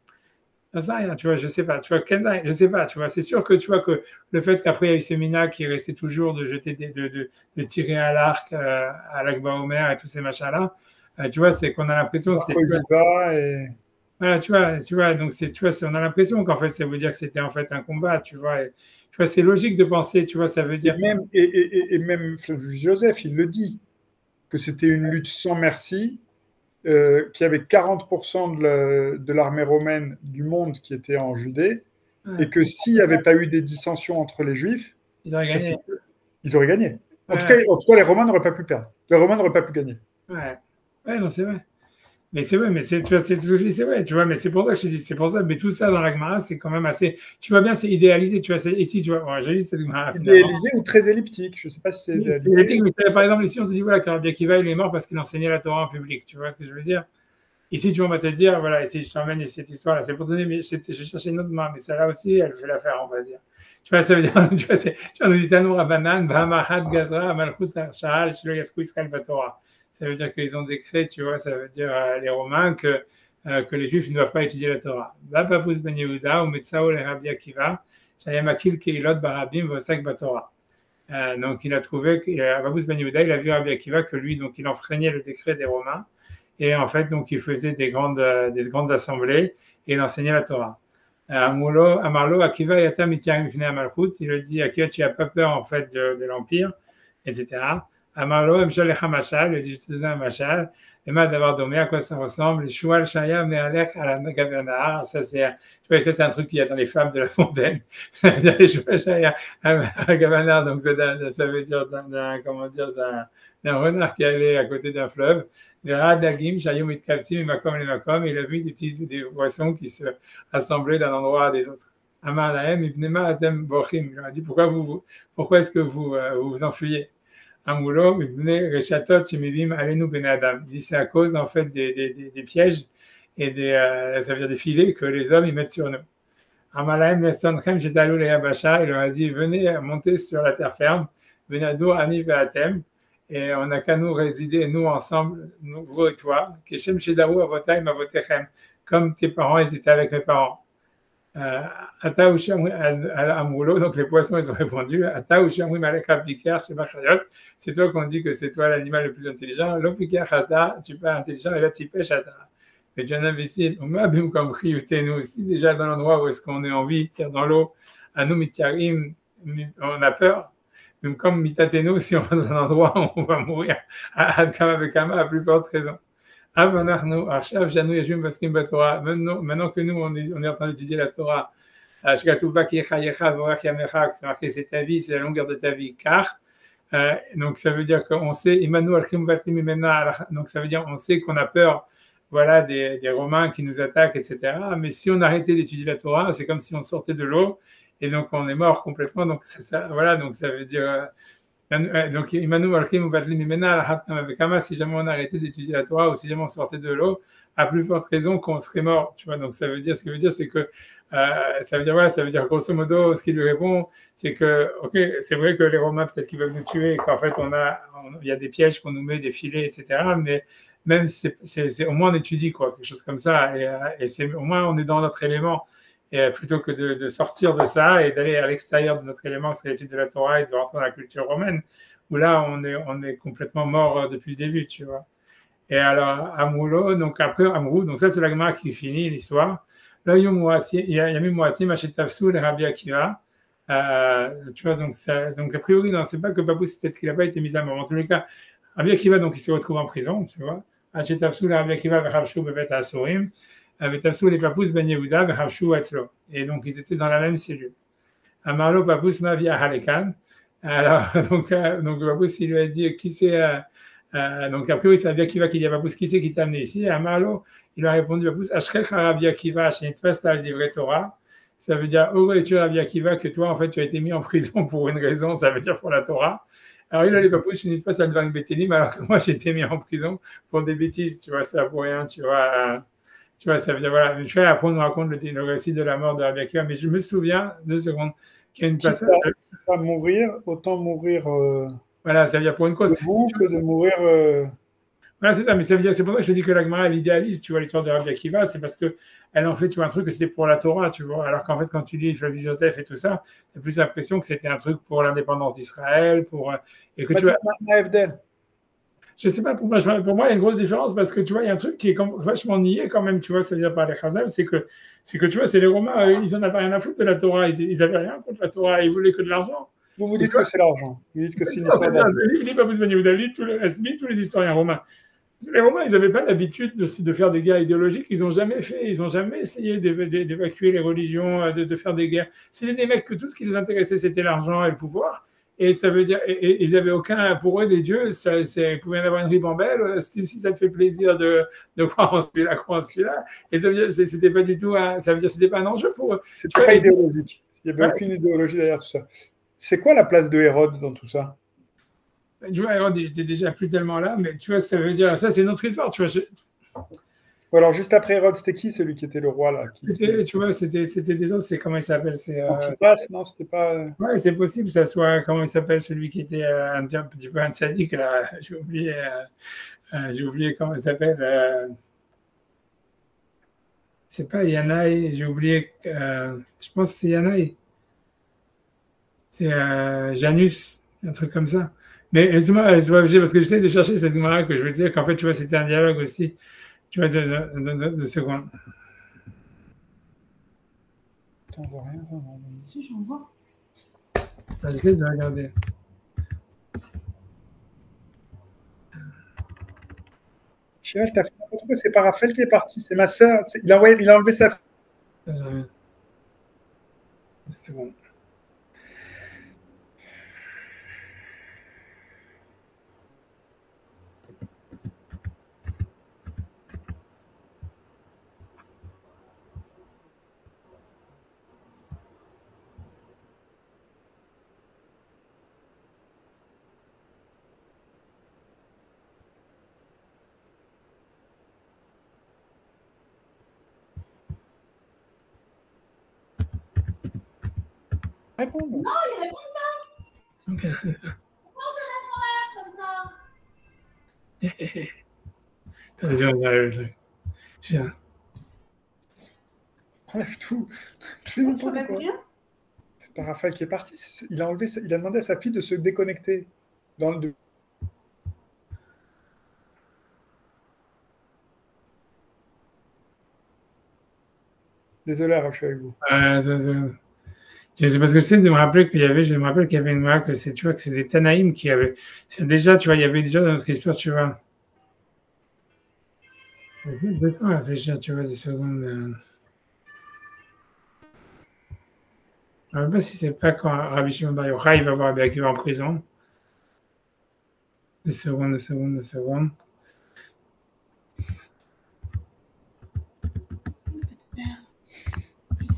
ça, tu vois, je sais pas, tu vois, Kenza, je sais pas, tu vois, c'est sûr que tu vois que le fait qu'après il y a eu Semina qui restait toujours de jeter de tirer à l'arc à l'Akba Omer et tous ces machins-là, tu vois, c'est qu'on a l'impression, c'est, voilà, tu vois, donc c'est, tu vois, on a l'impression qu'en fait ça veut dire que c'était en fait un combat, tu vois, et, tu vois, c'est logique de penser, tu vois, ça veut dire. Et même Flavius Joseph, il le dit, que c'était une lutte sans merci. Qu'il y avait 40% de l'armée romaine du monde qui était en Judée, et que s'il n'y avait pas eu des dissensions entre les Juifs, ils auraient gagné. Ils auraient gagné. En tout cas, les Romains n'auraient pas pu perdre. Les Romains n'auraient pas pu gagner. Ouais, non, c'est vrai. Mais c'est vrai, mais tu vois, c'est vrai, tu vois, mais c'est pour ça que je te dis, c'est pour ça, mais tout ça dans la Gemara, c'est quand même assez, tu vois bien, c'est idéalisé, tu vois, ici, tu vois, j'ai lu cette Gemara. Idéalisé ou très elliptique, je ne sais pas si c'est idéalisé. Mais par exemple, ici, on te dit, voilà, que Rabbi Akiva, il est mort parce qu'il enseignait la Torah en public, tu vois ce que je veux dire? Ici, tu vois, on va te dire, voilà, ici, je t'emmène cette histoire-là, c'est pour donner, mais je cherchais une autre main, mais celle-là aussi, elle fait l'affaire, on va dire. Tu vois, ça veut dire, tu vois, nous dit, Tanou Rabanan, Bahamahad Gazra, Malchut Shahal, Shilo Yasku Israël Batora. Ça veut dire qu'ils ont décret, tu vois, ça veut dire les Romains que les Juifs ne doivent pas étudier la Torah. Va Papus Ben Yehuda, ou Metsao le Rabbi Akiva, Shayamakil Keilot Barabim Vosak Batora. Donc il a trouvé, Papus Ben Yehuda, il a vu Rabbi Akiva que lui, donc il enfreignait le décret des Romains, et en fait, donc il faisait des grandes assemblées et il enseignait la Torah. Amarlo Akiva Yatam Itiarim Fnei Amalchut, il a dit Akiva, tu n'as pas peur en fait de l'empire, etc. Amarlo, Mshalech Machal, il dit je te donne un Machal, et m'a d'avoir dormi, à quoi ça ressemble, Shual Shaya Mealech à la Gavanahar, ça c'est un truc qu'il y a dans les femmes de la fontaine, Shual Shaya à la Gavanahar, donc ça veut dire d'un renard qui allait à côté d'un fleuve, il a vu des poissons qui se rassemblaient d'un endroit à des autres. Amar Lahem, Ibnema Atem Bochim, il a dit pourquoi est-ce que vous vous enfuyez? Amulo, Ibne Rechatot, Shemivim, Alenu Ben Adam. Il dit c'est à cause en fait des pièges et ça veut dire des filets que les hommes ils mettent sur nous. Amar Lahem, Netzonchem, Jetalou Leyabasha, il leur a dit venez monter sur la terre ferme, Venado Ani Ve'atem. Et on n'a qu'à nous résider, nous ensemble, nous, vous et toi, Keshem Shedaru Avotaim Avotechem, comme tes parents, ils étaient avec mes parents. Ata Ushamri Amroulo, donc les poissons, ils ont répondu, Ata Ushamri Malek Abdiker, Sheba Chayot, c'est toi qu'on dit que c'est toi l'animal le plus intelligent, Lopiker Ata, tu es pas intelligent, et là tu pêches Ata. Mais tu en investis, on m'a bien compris, nous aussi, déjà dans l'endroit où est-ce qu'on est en vie, dans l'eau, à nous, Mitiarim, on a peur. Même comme Mitateno, si on va dans un endroit où on va mourir, à plus forte raison. Maintenant que nous, on est en train d'étudier la Torah, c'est marqué c'est ta vie, c'est la longueur de ta vie, car, donc ça veut dire qu'on sait, donc ça veut dire on sait qu'on a peur, voilà, des Romains qui nous attaquent, etc. Mais si on arrêtait d'étudier la Torah, c'est comme si on sortait de l'eau, et donc on est mort complètement, donc voilà, donc ça veut dire donc si jamais on arrêtait d'étudier la Torah ou si jamais on sortait de l'eau, à plus forte raison qu'on serait mort, tu vois. Donc ça veut dire, ce que veut dire, c'est que ça veut dire voilà, ça veut dire grosso modo, ce qu'il lui répond, c'est que ok, c'est vrai que les Romains peut-être qu'ils veulent nous tuer, qu'en fait il y a des pièges qu'on nous met, des filets, etc. Mais même c'est au moins on étudie quoi, quelque chose comme ça, et c'est au moins on est dans notre élément. Et plutôt que de sortir de ça et d'aller à l'extérieur de notre élément, c'est l'étude de la Torah et de rentrer dans la culture romaine, où là, on est complètement mort depuis le début, tu vois. Et alors, Amroulo, donc après Amrou, donc ça, c'est la Gemara qui finit l'histoire. Là, il y a mis Moati, Machetafsou, les Rabbi Akiva. Tu vois, donc a priori, non, c'est pas que Babou, c'est peut-être qu'il n'a pas été mis à mort. En tous les cas, Rabbi Akiva, donc, il se retrouve en prison, tu vois. עד שתפסו לרבי עקיבא וחבשו בבית האסורים, ותפסו les papous ben Yehuda וחבשו אצלו. Et donc, ils étaient dans la même cellule. אמר לו papous ma via halekan. Alors, donc papous, il lui a dit, qui c'est, donc après, oui, c'est Rabbi Akiva qui dit à papous, qui c'est qui t'a amené ici? Et Amar lo, il lui a répondu, papous, Ashkech Rabbi Akiva, shenitfas al divrei Torah. Ça veut dire, oh, es-tu Rabbi Akiva, que toi, en fait, tu as été mis en prison pour une raison, ça veut dire pour la Torah. Alors, il a les papous, shenitfas al dvarim betelim, alors que moi, j'ai été mis en prison pour des bêtises, tu vois, ça pour rien, tu vois, ça veut dire, voilà, je vais après, on nous raconte le récit de la mort de Rabbi Akiva, mais je me souviens, 2 secondes, qu'il y a une passage. Quitte à mourir, autant mourir voilà, ça veut dire pour une cause. debout que de mourir. Voilà, c'est ça, mais ça veut dire, c'est pour ça que je te dis que la Gemara, elle idéalise, tu vois, l'histoire de Rabbi Akiva, c'est parce qu'elle en fait, tu vois, un truc que c'était pour la Torah, tu vois, alors qu'en fait, quand tu lis Flavie Joseph et tout ça, tu as plus l'impression que c'était un truc pour l'indépendance d'Israël, et que tu vois. Je sais pas, pour moi, il y a une grosse différence parce que tu vois, il y a un truc qui est vachement nié quand même, tu vois, c'est-à-dire par les Chazal, c'est que, tu vois, c'est les Romains, ils en avaient rien à foutre de la Torah, ils avaient rien contre la Torah, ils voulaient que de l'argent. Vous dites que c'est l'argent. Vous dites que c'est une histoire d'argent. Il n'est pas besoin de tous les historiens romains. Les Romains, ils n'avaient pas l'habitude de faire des guerres idéologiques. Ils n'ont jamais essayé d'évacuer les religions, de faire des guerres. C'était des mecs que tout ce qui les intéressait, c'était l'argent et le pouvoir. Et ça veut dire, et ils n'avaient aucun, pour eux, des dieux, il pouvait y en avoir une ribambelle, si ça te fait plaisir de croire en celui-là, croire en celui-là. Et ça veut dire, c'était pas du tout, ça veut dire, c'était pas un enjeu pour eux. C'est pas idéologique. Il n'y avait aucune idéologie derrière tout ça. C'est quoi la place de Hérode dans tout ça? Tu vois, Hérode, il était déjà plus tellement là, mais tu vois, ça veut dire, ça, c'est notre histoire, tu vois. Alors, juste après Hérode, c'était qui celui qui était le roi là Tu vois, c'était des autres, c'est comment il s'appelle, Antipas, non, c'était pas. Ouais, c'est possible que ça soit, comment il s'appelle, celui qui était un petit peu un sadique, là, j'ai oublié comment il s'appelle. C'est pas Yanaï, j'ai oublié, je pense que c'est Yanaï. C'est Janus, un truc comme ça. Mais laisse-moi, parce que j'essaie de chercher cette Gemara que je veux dire qu'en fait, tu vois, c'était un dialogue aussi, tu vois, de secondes. Attends, on voit rien. Si, j'en vois. J'essaie de regarder. Chirel, t'as fait n'importe quoi, c'est pas Raphaël qui est parti, c'est ma sœur. Il a enlevé sa. C'est bon. Répondre. Non, il répond pas. Okay. Pourquoi on te laisse en l'air comme ça? Enlève tout. Tu n'enlèves rien? C'est pas Raphaël qui est parti. Il a demandé à sa fille de se déconnecter. Dans le. Désolé, je suis avec vous. C'est parce que j'essaie de me rappeler qu'il y avait, une marque, tu vois, que c'est des Tanaïm qui avaient. Déjà, tu vois, il y avait déjà dans notre histoire, tu vois. Laisse-moi réfléchir, tu vois, des secondes. Je ne sais pas si c'est pas quand Rabbi Shimon Bar Yochai va voir Rabbi Akiva en prison. Des secondes. Je sais rien faire.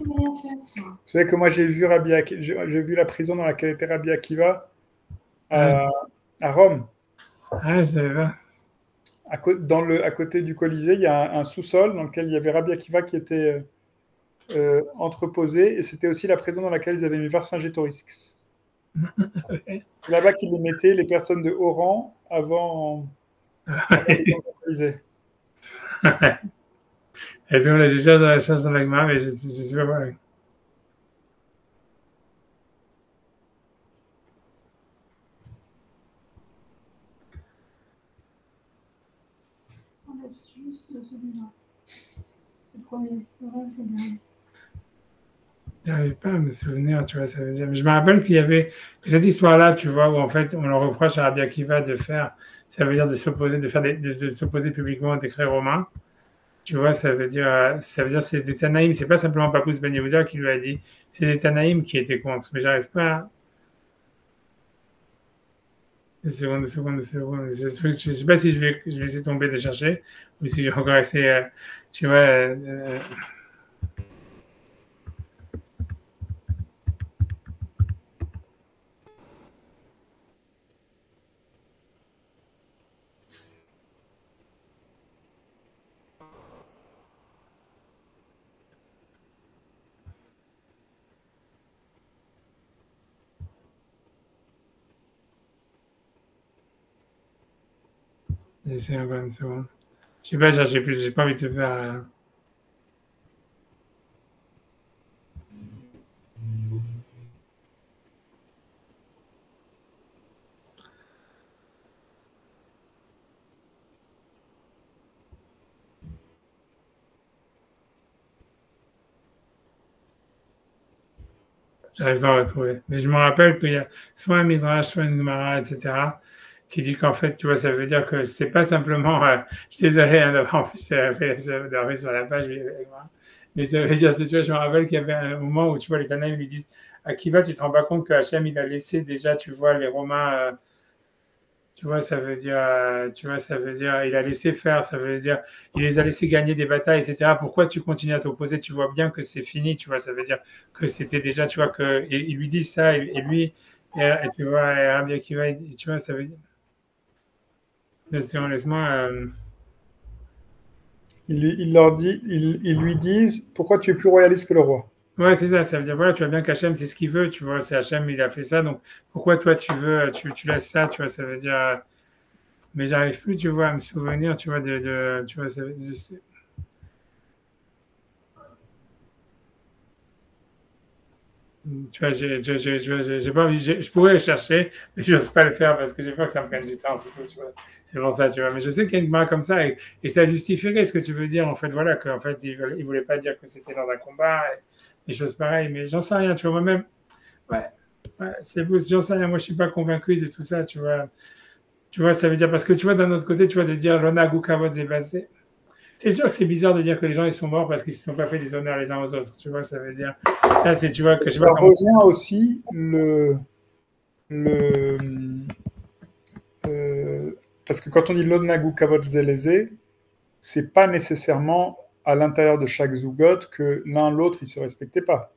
Vous savez que moi, j'ai vu la prison dans laquelle était Rabbi Akiva à Rome. Ah, je savais pas. À côté du Colisée, il y a un sous-sol dans lequel il y avait Rabbi Akiva qui était entreposé, et c'était aussi la prison dans laquelle ils avaient mis Vercingétorix. C'est là-bas qu'ils les mettaient, les personnes de haut rang, avant le Colisée. Et donc, là, j'ai déjà dans la chasse avec moi, mais je sais pas voir. Enlève juste celui-là. Le premier, le reste, c'est bien. J'arrive pas à me souvenir, tu vois, ça veut dire. Mais je me rappelle qu'il y avait que cette histoire-là, tu vois, où en fait on leur reproche à Rabbi Akiva de faire, ça veut dire de s'opposer, de s'opposer publiquement au décret romain. Tu vois, ça veut dire c'est des Tanaïm, c'est pas simplement Papous Ben Yehuda qui lui a dit, c'est des Tanaïm qui étaient contre. Mais j'arrive pas. Une seconde, une seconde, une seconde. Je sais pas si je vais essayer de tomber de chercher ou si j'ai encore accès, tu vois. J'essaie encore une seconde. Je sais pas chercher plus, j'ai pas envie de te faire. J'arrive pas à retrouver. Mais je me rappelle qu'il y a soit un Midrash, soit une Gemara, etc., qui dit qu'en fait, tu vois, ça veut dire que c'est pas simplement. Je suis désolé, hein, d'avoir en plus d'arriver sur la page, mais ça veut dire, tu vois, je me rappelle qu'il y avait un moment où, tu vois, les Tanaïm lui disent Akiva, tu te rends pas compte que Hachem, il a laissé déjà, tu vois, les Romains. Tu vois, ça veut dire, tu vois, ça veut dire, il a laissé faire, ça veut dire, il les a laissés gagner des batailles, etc. Pourquoi tu continues à t'opposer? Tu vois bien que c'est fini, tu vois, ça veut dire que c'était déjà, tu vois, que, et il lui dit ça, et lui, et tu vois, et Rabbi Akiva, tu vois, ça veut dire, laisse-moi, Il leur dit, ils lui disent, pourquoi tu es plus royaliste que le roi? ouais, c'est ça, ça veut dire, voilà, tu vois bien qu'Hachem, c'est ce qu'il veut, tu vois, c'est Hachem, il a fait ça, donc pourquoi toi, tu veux, tu laisses ça, tu vois, ça veut dire, mais j'arrive plus, tu vois, à me souvenir, tu vois, tu vois, tu vois, j'ai pas envie, je pourrais le chercher, mais je n'ose pas le faire parce que j'ai peur que ça me prenne du temps, c'est tout, tu vois. C'est pour ça, tu vois. Mais je sais qu'il y a une marque comme ça et ça justifierait ce que tu veux dire, en fait, voilà, qu'en fait, il voulait pas dire que c'était dans un combat, et des choses pareilles, mais j'en sais rien, tu vois, moi-même, ouais, ouais, c'est beau, j'en sais rien, moi, je suis pas convaincu de tout ça, tu vois. Tu vois, ça veut dire, parce que tu vois, d'un autre côté, tu vois, de dire l'ona gukavod zebazé. C'est sûr que c'est bizarre de dire que les gens, ils sont morts parce qu'ils ne se sont pas fait des honneurs les uns aux autres, tu vois, ça veut dire, ça, c'est, tu vois, que je sais Ça pas comment. rejoint aussi le parce que quand on dit l'odnagu kavod zelezé, c'est pas nécessairement à l'intérieur de chaque zougote que l'un l'autre ils se respectaient pas.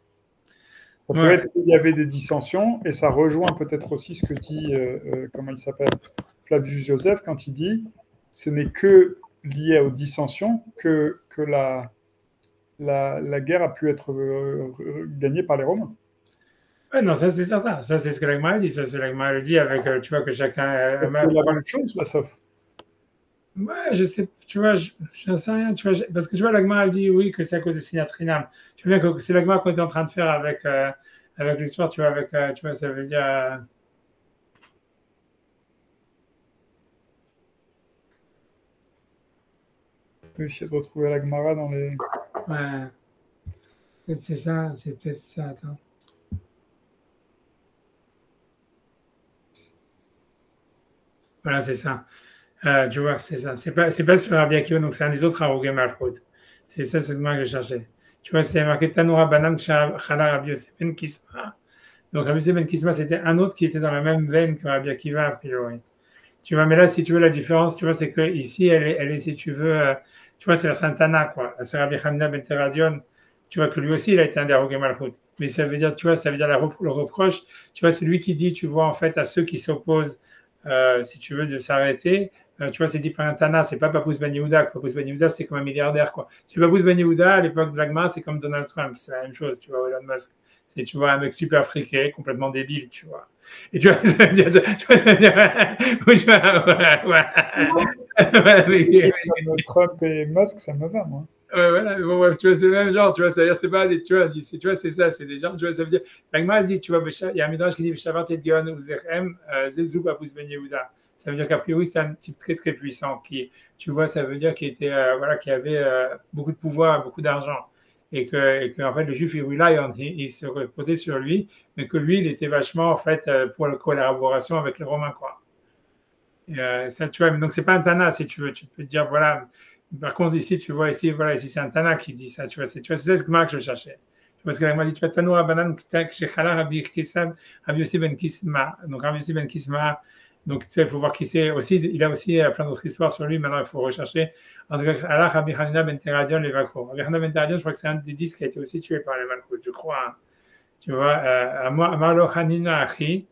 Ça peut Ouais, être qu'il y avait des dissensions et ça rejoint peut-être aussi ce que dit comment il s'appelle Flavius Joseph quand il dit ce n'est que lié aux dissensions que la guerre a pu être gagnée par les Romains. ouais, non, ça c'est certain. Ça c'est ce que l'Agma dit. Ça c'est l'Agma dit avec, tu vois, que chacun. Donc c'est la même chose, là, sauf. Ouais, je sais, tu vois, j'en sais rien, tu vois, parce que tu vois, l'Agma dit oui que c'est à cause de Sinatrinam. Tu vois bien que c'est l'Agma qu'on est en train de faire avec l'histoire, tu vois, avec, tu vois, ça veut dire. Je vais essayer de retrouver la Gemara dans les. Ouais, c'est ça, c'est peut-être ça, attends. Voilà, c'est ça. Tu vois, c'est ça. C'est pas sur Rabbi Akiva, donc c'est un des autres Harogé Malchut. C'est ça, c'est le mot que je cherchais. Tu vois, c'est marqué Tanoura Banam Chala Rabbi Yosef Ben Kisma. Donc Rabbi Yosef Ben Kisma, c'était un autre qui était dans la même veine que Rabbi Akiva, a priori. Tu vois, mais là, si tu veux la différence, tu vois, c'est que ici, elle est, si tu veux, tu vois, c'est la Santana, quoi. C'est Rabbi Hamna Ben Teradion. Tu vois que lui aussi, il a été un des Harogé Malchut. Mais ça veut dire, tu vois, ça veut dire le reproche. Tu vois, c'est lui qui dit, tu vois, en fait, à ceux qui s'opposent, si tu veux, de s'arrêter. Tu vois, c'est dit par un Tana, c'est pas Papous Ben Yehuda. Papous Ben Yehuda, c'est comme un milliardaire, quoi. Si Papous Ben Yehuda, à l'époque de Blagma, c'est comme Donald Trump. C'est la même chose, tu vois, Elon Musk. C'est, tu vois, un mec super friqué, complètement débile, tu vois. Et tu vois, ça veut dire, Comme Trump et Musk, ça me va, moi. ouais, voilà, bon, ouais, tu vois, c'est le même genre, tu vois, c'est-à-dire, c'est pas des, tu vois, c'est ça, c'est des gens, tu vois, ça veut dire, L'Agma dit, tu vois, il y a un midrash qui dit, Shavat et Gaon ou Zerem, Zezou Papous Ben Yehuda. Ça veut dire qu'a priori, c'est un type très, très puissant, qui, tu vois, ça veut dire qu'il était, voilà, qui avait beaucoup de pouvoir, beaucoup d'argent. et que en fait, le juif, il se reposait sur lui, mais que lui, il était vachement, en fait, pour la collaboration avec les Romains, quoi. Et, ça, tu vois, donc c'est pas un Tana, si tu veux, tu peux te dire, voilà. Par contre, ici, tu vois, ici, voilà, ici, c'est un Tana qui dit ça, tu vois, c'est ça ce que je cherchais. Parce que m'a dit, tu vas Tanou Rabbanan, Shechala, Rabbi Kisam, Rabbi Yossi ben Kisma. Donc, Rabbi Yossi ben Kisma, donc, tu sais, il faut voir qui c'est aussi, il a aussi plein d'autres histoires sur lui, maintenant, il faut rechercher. En tout cas, Allah, Rabbi Hanina ben Teradion, les Vakro. Rabbi Hanina ben Teradion, je crois que c'est un des 10 qui a été aussi tué par les Malkout, je crois. Hein. Tu vois, Amarlo Hanina Achi,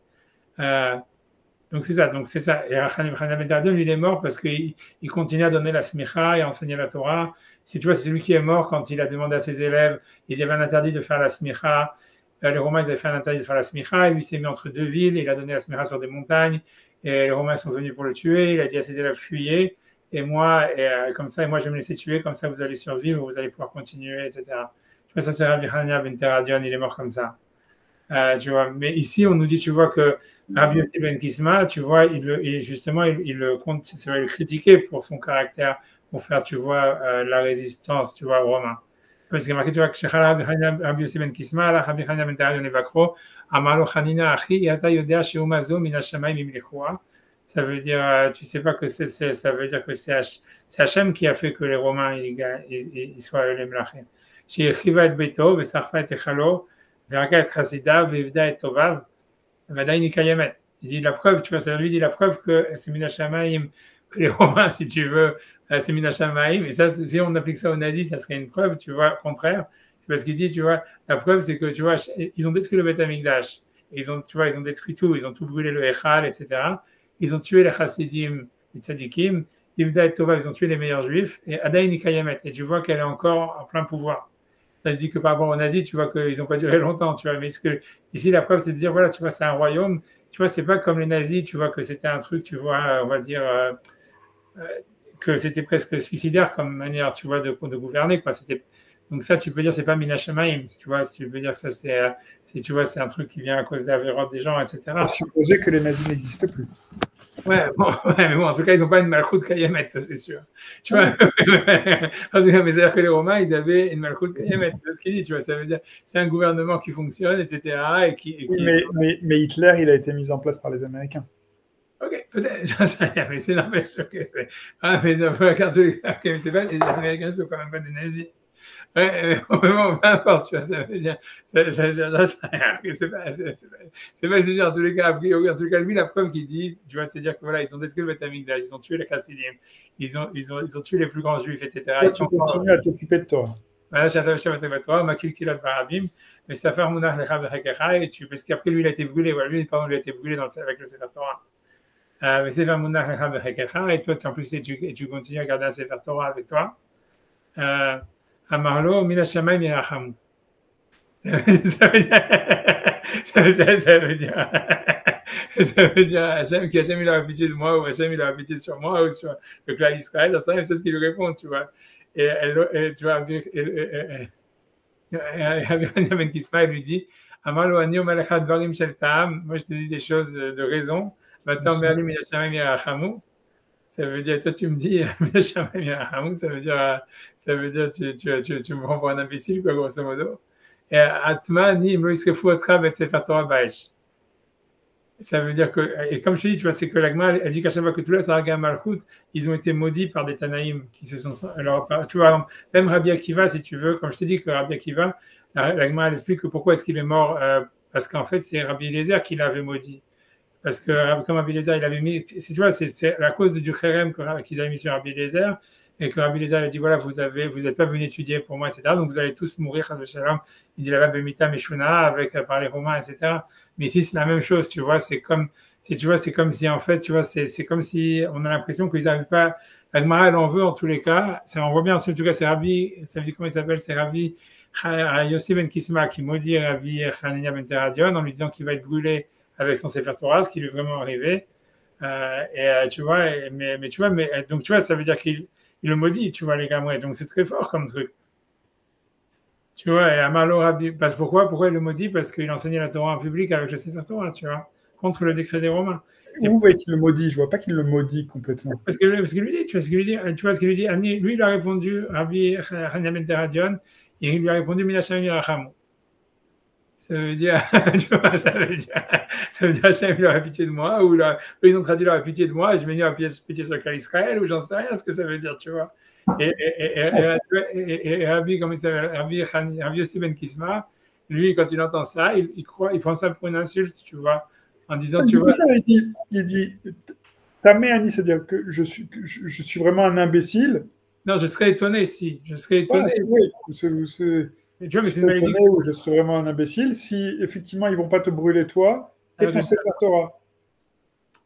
donc c'est ça, Et Hanina ben Teradion, lui, il est mort parce qu'il continue à donner la smicha et à enseigner la Torah. Si tu vois, c'est lui qui est mort quand il a demandé à ses élèves, ils avaient un interdit de faire la smicha. Les Romains, ils avaient fait un interdit de faire la smicha, et lui s'est mis entre deux villes, il a donné la smicha sur des montagnes, et les Romains sont venus pour le tuer, il a dit à ses élèves, fuyez, et moi, comme ça, et moi je vais me laisser tuer, comme ça vous allez survivre, vous allez pouvoir continuer, etc. Tu vois, ça c'est Rabbi Hanania ben Teradion, il est mort comme ça. Tu vois, mais ici, on nous dit, tu vois, que Rabbi Yossi ben Kisma, tu vois, justement, il le critiquer pour son caractère, pour faire, tu vois, la résistance, tu vois, aux Romains. Parce que marqué, tu vois, que Rabbi Yossi ben Kisma, Rabbi Hanina ben Teradion Evakro, Amalo Hanina Achi, Yata Yodea Sheumazo Mina Shamayim Imlechua. Ça veut dire, tu sais pas que ça veut dire que c'est Hachem qui a fait que les Romains ils soient les Melachim. Chez Chiva et Beto, Vesarfa et Echalo, Veraka et Chasida, Vevda et Tovav, Vadaï Nikayamet. Il dit la preuve, tu vois, ça lui dit la preuve que c'est Mina Shamayim, que les Romains, si tu veux, c'est Mina Shamayim. Et ça, si on applique ça aux nazis, ça serait une preuve, tu vois, au contraire. C'est parce qu'il dit, tu vois, la preuve, c'est que, tu vois, ils ont détruit le Beth Amikdash. Ils ont, tu vois, ils ont détruit tout. Ils ont tout brûlé le Echal, etc. Ils ont tué les Chassidim, les Tzadikim. Yevda et Tova, ils ont tué les meilleurs juifs. Et Adaï Nikayamet. Et tu vois qu'elle est encore en plein pouvoir. Ça, je dis que par rapport aux nazis, tu vois qu'ils n'ont pas duré longtemps, tu vois. Mais ici, la preuve, c'est de dire, voilà, tu vois, c'est un royaume. Tu vois, c'est pas comme les nazis, tu vois, que c'était un truc, tu vois, on va dire, que c'était presque suicidaire comme manière, tu vois, de gouverner, quoi. Donc ça, tu peux dire, c'est pas Minashamaim, tu vois, si tu peux dire que ça, tu vois, c'est un truc qui vient à cause de la violence des gens, etc. À supposer que les nazis n'existent plus. Ouais, mais bon, en tout cas, ils n'ont pas une Malchoute Kayamet, ça c'est sûr. Tu vois, en tout cas, mais c'est-à-dire que les Romains, ils avaient une Malchoute Kayamet, c'est ce qu'il dit, tu vois, ça veut dire, c'est un gouvernement qui fonctionne, etc. Mais Hitler, il a été mis en place par les Américains. Ok, peut-être, j'en sais rien, mais c'est normal, que c'est. Ah, mais non, quand tu c'est pas, les Américains ne sont quand même pas des nazis. Ouais, bon, peu importe, tu vois, ça veut dire, j'en sais rien, c'est pas le sujet, en tous les cas, a priori, en tous les cas, lui, la preuve qu'il dit, tu vois, c'est dire que voilà, ils ont détruit le Beth Amikdash, ils ont tué les Chassidim, ils ont tué les plus grands juifs, etc. Toi, tu continues à t'occuper de toi. Voilà, mais ça fait un mounach lecha v'chekecha, parce qu'après, lui, il a été brûlé, voilà, lui, pardon, il a été brûlé avec le Sefer Torah. Mais c'est un mounach lecha v'chekecha, et toi, en plus, tu continues à garder un Sefer Torah avec toi. Amarlo, Mina Shamayim Yerachamou. Ça veut dire Hachem, que Hachem il a pitié de moi, ou Hachem il a pitié sur moi, ou sur le clan d'Israël, c'est ce qu'il lui répond, tu vois. Et tu vois, Ben Kisma, il lui dit, Amarlo Ani Omalechad Varim Shel Ta'am, moi je te dis des choses de raison, maintenant Merli Mina Shamayim Yerachamou. Ça veut dire, toi tu me dis, ça veut dire tu me rends pour un imbécile, quoi, grosso modo. Et Atma ni Moïsrefu Atra Bet Sefer Torah Baesh. Ça veut dire que, et comme je te dis, tu vois, c'est que l'Agma, elle dit qu'à chaque fois que tout le Saragam Malchut, ils ont été maudits par des Tanaïm qui se sont. Alors, tu vois, même Rabbi Akiva, si tu veux, comme je t'ai dit que Rabbi Akiva, l'Agma, elle explique que pourquoi est-ce qu'il est mort, parce qu'en fait, c'est Rabbi Eliezer qui l'avait maudit. Parce que, comme Rabbi Eliezer, il avait mis, tu vois, c'est la cause du Kherem qu'ils avaient mis sur Rabbi Eliezer, et que Rabbi Eliezer a dit, voilà, vous n'êtes pas venu étudier pour moi, etc. Donc, vous allez tous mourir, il dit là-bas, Bemita Meshuna, par les Romains, etc. Mais ici, c'est la même chose, tu vois, c'est comme si, en fait, tu vois, c'est comme si on a l'impression qu'ils n'arrivent pas, la Gemara, elle en veut, en tous les cas. On voit bien, en tout cas, c'est Rabbi, ça veut dire comment il s'appelle, c'est Rabbi Yossi ben Kisma, qui maudit Rabbi Hanania ben Teradion, en lui disant qu'il va être brûlé avec son Sefer Torah, ce qui lui est vraiment arrivé. Tu vois, donc tu vois, ça veut dire qu'il le maudit, tu vois, les gars, donc c'est très fort comme truc. Tu vois, et Amarlo Rabbi, parce pourquoi il le maudit? Parce qu'il enseignait la Torah en public avec le Sefer Torah, tu vois, contre le décret des Romains. Où est-il le maudit? Je vois pas qu'il le maudit complètement. Parce que lui dit, tu vois ce qu'il lui dit, lui il a répondu, Rabbi Hanania ben Teradion, Et il lui a répondu, Minashem Yirachamou. Ça veut dire, tu vois, ça veut dire Hachem, il aura pitié de moi, ou eux, ils ont traduit, il aura pitié de moi, et je vais venir à pitié sur le clan Israël, ou j'en sais rien ce que ça veut dire, tu vois. Et Rabbi, comment il s'appelle, Rabbi Yossi Ben Kisma, lui, quand il entend ça, il prend ça pour une insulte, tu vois, en disant, tu vois. Ça, il dit, Taméani, c'est-à-dire que je suis vraiment un imbécile. Non, je serais étonné si, je serais étonné. Oui, tu vois, mais c'est une étonné malédiction. ou je serais vraiment un imbécile si effectivement ils vont pas te brûler toi et ton Sefer Torah.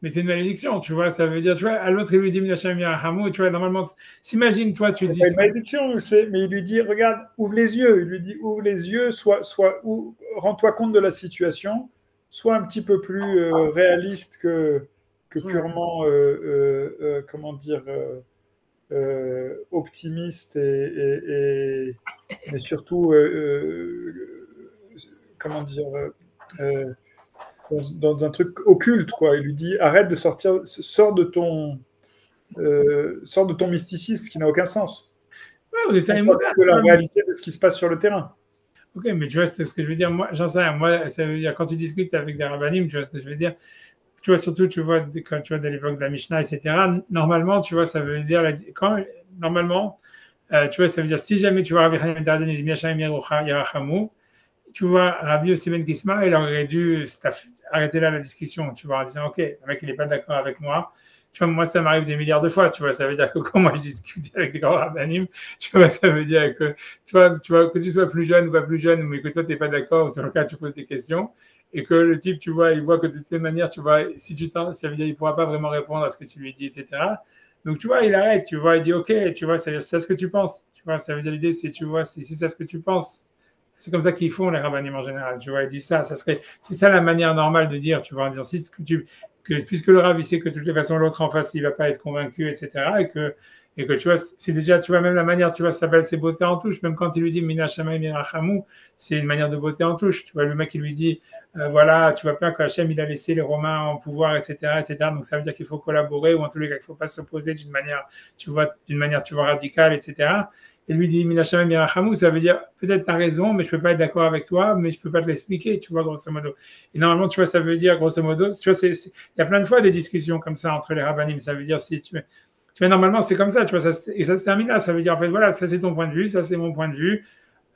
Mais c'est une malédiction, tu vois, ça veut dire, tu vois, à l'autre, il lui dit, Minashem Yirachamou, tu vois, normalement, s'imagine, toi, tu dis. C'est pas une malédiction, mais il lui dit, regarde, ouvre les yeux, il lui dit, ouvre les yeux, rends-toi compte de la situation, sois un petit peu plus réaliste que purement, comment dire, optimiste mais surtout, comment dire, dans un truc occulte, quoi. Il lui dit, arrête de sortir, sors de ton mysticisme qui n'a aucun sens. Ouais, au détail moderne. De la réalité de ce qui se passe sur le terrain. Ok, mais tu vois, c'est ce que je veux dire. Moi, j'en sais rien. Moi, ça veut dire, quand tu discutes avec des rabbinim, tu vois ce que je veux dire. Tu vois, surtout, tu vois, quand tu vois de l'époque de la Mishnah, etc., normalement, tu vois, ça veut dire, normalement, tu vois, ça veut dire, si jamais tu vois Rabbi Hanan Darden, tu vois, Rabbi Yossi Ben Kisma, il aurait dû arrêter là la discussion, tu vois, en disant, OK, le mec, il n'est pas d'accord avec moi. Tu vois, moi, ça m'arrive des milliards de fois, tu vois, ça veut dire que quand moi je discute avec des grands rabbinim, tu vois, ça veut dire que, tu vois, que tu sois plus jeune ou pas plus jeune, mais que toi, tu n'es pas d'accord, ou dans le cas, tu poses des questions, et que le type, tu vois, il voit que de toute manière, tu vois, si tu t'en, ça veut dire qu'il ne pourra pas vraiment répondre à ce que tu lui dis, etc. Donc, tu vois, il arrête, tu vois, il dit, OK, tu vois, c'est ça ce que tu penses, tu vois, ça veut dire l'idée, c'est, tu vois, si c'est ça ce que tu penses. C'est comme ça qu'ils font les rabbinim en général, tu vois. Ils disent ça, c'est ça la manière normale de dire, tu vois, en disant si puisque le rabbin sait que de toutes les façons l'autre en face il va pas être convaincu, etc. Et que tu vois, c'est déjà, tu vois, même la manière, tu vois, ça s'appelle c'est beauté en touche. Même quand il lui dit Mina Shammai Mirachamou, c'est une manière de beauté en touche. Tu vois, le mec il lui dit voilà, tu vois bien qu'Hachem il a laissé les Romains en pouvoir, etc., etc. Donc ça veut dire qu'il faut collaborer ou en tous les cas qu'il faut pas s'opposer d'une manière, tu vois, radicale, etc. Et lui dit Minashem Mirachamou, ça veut dire peut-être tu as raison, mais je peux pas être d'accord avec toi, mais je peux pas te l'expliquer, tu vois, grosso modo. Et normalement, tu vois, ça veut dire, grosso modo, tu vois, il y a plein de fois des discussions comme ça entre les rabbinim. Ça veut dire, si tu vois, normalement, c'est comme ça, tu vois, et ça se termine là. Ça veut dire, en fait, voilà, ça c'est ton point de vue, ça c'est mon point de vue.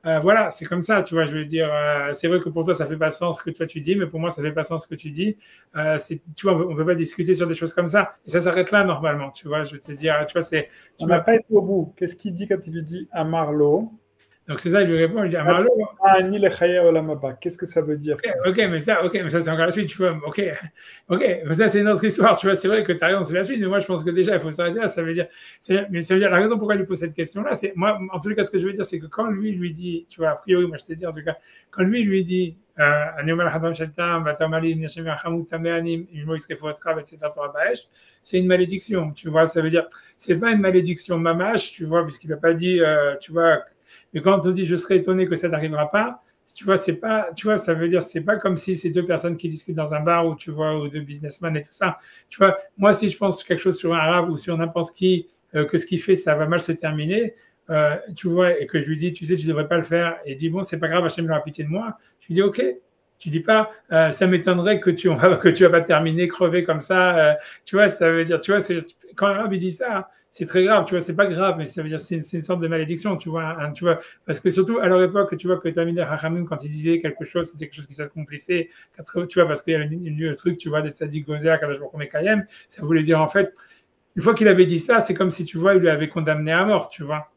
Voilà, c'est comme ça, tu vois, je veux dire, c'est vrai que pour toi, ça fait pas sens ce que toi tu dis, mais pour moi, ça fait pas sens ce que tu dis. Tu vois, on peut pas discuter sur des choses comme ça. Et ça s'arrête là, normalement, tu vois, je vais te dire, tu vois, On n'a pas été au bout. Qu'est-ce qu'il dit quand il lui dit Amarlo? Donc c'est ça, il lui répond, il dit Amarlo. Qu'est-ce que ça veut dire ça? Ok, mais ça, c'est encore la suite, tu vois. Ok, mais ça, c'est une autre histoire, tu vois. C'est vrai que tu as raison, c'est la suite, mais moi, je pense que déjà, il faut s'arrêter là. Mais ça veut dire, la raison pourquoi il lui pose cette question-là, c'est, moi, en tout cas, ce que je veux dire, c'est que quand lui dit, tu vois, a priori, moi, je te dis, en tout cas, quand lui dit, c'est une malédiction, tu vois. Ça veut dire, c'est pas une malédiction mamache, tu vois, puisqu'il n'a pas dit, tu vois, mais quand on dit, je serais étonné que ça n'arrivera pas, tu vois, c'est pas, tu vois, ça veut dire, c'est pas comme si c'est deux personnes qui discutent dans un bar ou tu vois, ou deux businessmen et tout ça. Tu vois, moi, si je pense quelque chose sur un arabe ou sur n'importe qui, que ce qu'il fait, ça va mal se terminer, tu vois, et que je lui dis, tu sais, tu devrais pas le faire, et il dit, bon, c'est pas grave, Hachem aura pitié de moi. Je lui dis, ok. Tu dis pas, ça m'étonnerait que tu vas pas terminer crevé comme ça. Tu vois, ça veut dire, tu vois, quand un arabe il dit ça, c'est très grave, tu vois, c'est pas grave, mais ça veut dire c'est une sorte de malédiction, tu vois, tu vois, parce que surtout à leur époque, tu vois, que Tamil Hachamim, quand il disait quelque chose, c'était quelque chose qui s'accomplissait, tu vois, parce qu'il y a le truc, tu vois, des Tzadik Gozer, Kadosh Baruch Kayem, ça voulait dire en fait, une fois qu'il avait dit ça, c'est comme si, tu vois, il lui avait condamné à mort, tu vois.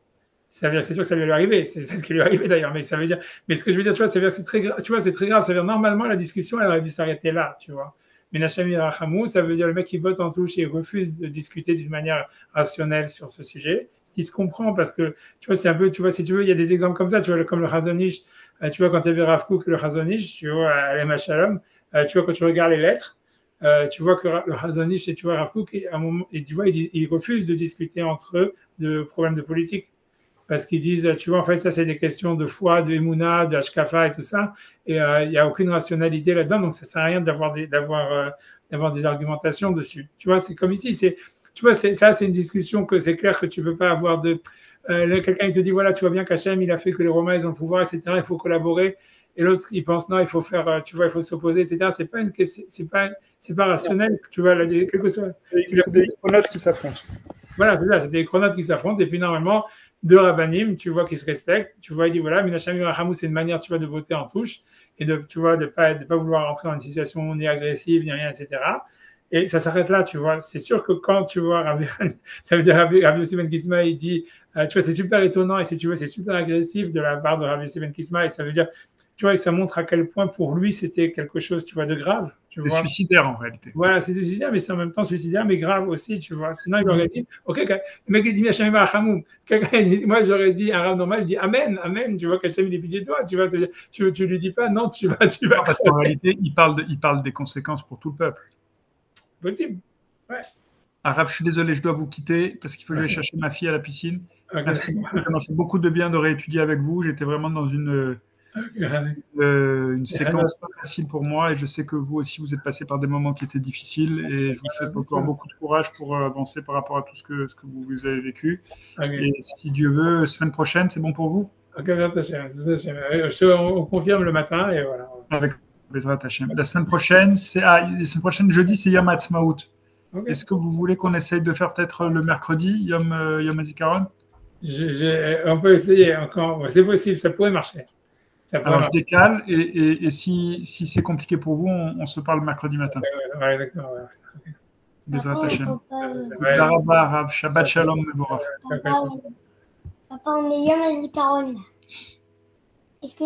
Ça veut dire, c'est sûr que ça lui est arrivé, c'est ce qui lui est arrivé d'ailleurs, mais ça veut dire, mais ce que je veux dire, tu vois, c'est très grave, tu vois, c'est très grave, ça veut dire, normalement, la discussion, elle aurait dû s'arrêter là, tu vois. Mais Nacham Yerachamou, ça veut dire le mec qui botte en touche et refuse de discuter d'une manière rationnelle sur ce sujet, ce qui se comprend parce que, tu vois, c'est un peu, tu vois, si tu veux, il y a des exemples comme ça, tu vois, comme le Chazonish, tu vois, quand il y avait Rav Kook, le Chazonish, tu vois, à l'Ema Shalom, tu vois, quand tu regardes les lettres, tu vois que le Chazonish et tu vois Rav Kook, et, à un moment, et tu vois, ils refusent de discuter entre eux de problèmes de politique. Parce qu'ils disent, tu vois, en fait, ça, c'est des questions de foi, de Emouna, de Hashkafa et tout ça. Et il n'y a aucune rationalité là-dedans. Donc, ça ne sert à rien d'avoir des argumentations dessus. Tu vois, c'est comme ici. tu vois, ça, c'est une discussion que c'est clair que tu ne peux pas avoir de. Quelqu'un, il te dit, voilà, tu vois bien qu'Hachem, il a fait que les Romains, ils ont le pouvoir, etc., il faut collaborer. Et l'autre, il pense, non, il faut faire, tu vois, il faut s'opposer, etc. C'est pas rationnel, tu vois, quel que soit. C'est des chronotes qui s'affrontent. Voilà, c'est ça, c'est des chronotes qui s'affrontent. Et puis, normalement, deux rabbanim, tu vois, qui se respectent. Tu vois, il dit, voilà, Minacham Rahamou, c'est une manière, tu vois, de voter en touche et tu vois, de pas vouloir entrer dans une situation ni agressive, ni rien, etc. Et ça s'arrête là, tu vois. C'est sûr que quand tu vois, ça veut dire Rabbi Yossi Ben Kisma, il dit, tu vois, c'est super étonnant et si tu veux, c'est super agressif de la part de Rabbi Yossi Ben Kisma et ça veut dire, tu vois, et ça montre à quel point pour lui c'était quelque chose, tu vois, de grave. C'est suicidaire en réalité. Voilà, c'est suicidaire, mais c'est en même temps suicidaire, mais grave aussi, tu vois. Sinon, il aurait dit, ok, le mec il dit Hachem Hachamoum. Moi j'aurais dit, un arabe normal, il dit Amen, Amen, tu vois, qu'Hachem il est pitié de toi, tu vois. Tu lui dis pas, non, tu vas. Non, parce qu'en réalité, il parle des conséquences pour tout le peuple. Possible. Ouais. Arabe, je suis désolé, je dois vous quitter parce qu'il faut que j'aille chercher ma fille à la piscine. Merci beaucoup, ça m'a fait beaucoup de bien de réétudier avec vous. J'étais vraiment dans une séquence pas facile pour moi et je sais que vous aussi vous êtes passé par des moments qui étaient difficiles et je vous souhaite encore beaucoup de courage pour avancer par rapport à tout ce que vous avez vécu. Et si Dieu veut, semaine prochaine, c'est bon pour vous? On confirme le matin et voilà. Avec Bezrat Hashem. La semaine prochaine, jeudi, c'est Yom Ha'atzmaut. Est-ce que vous voulez qu'on essaye de faire peut-être le mercredi, Yom HaZikaron? On peut essayer encore. C'est possible, ça pourrait marcher. Alors, je décale et si c'est compliqué pour vous, on se parle mercredi matin. Ouais, exactement. Bezrat Hashem. Shabbat Shalom, Mevorach. Papa, on est Yom HaZikaron. Est-ce que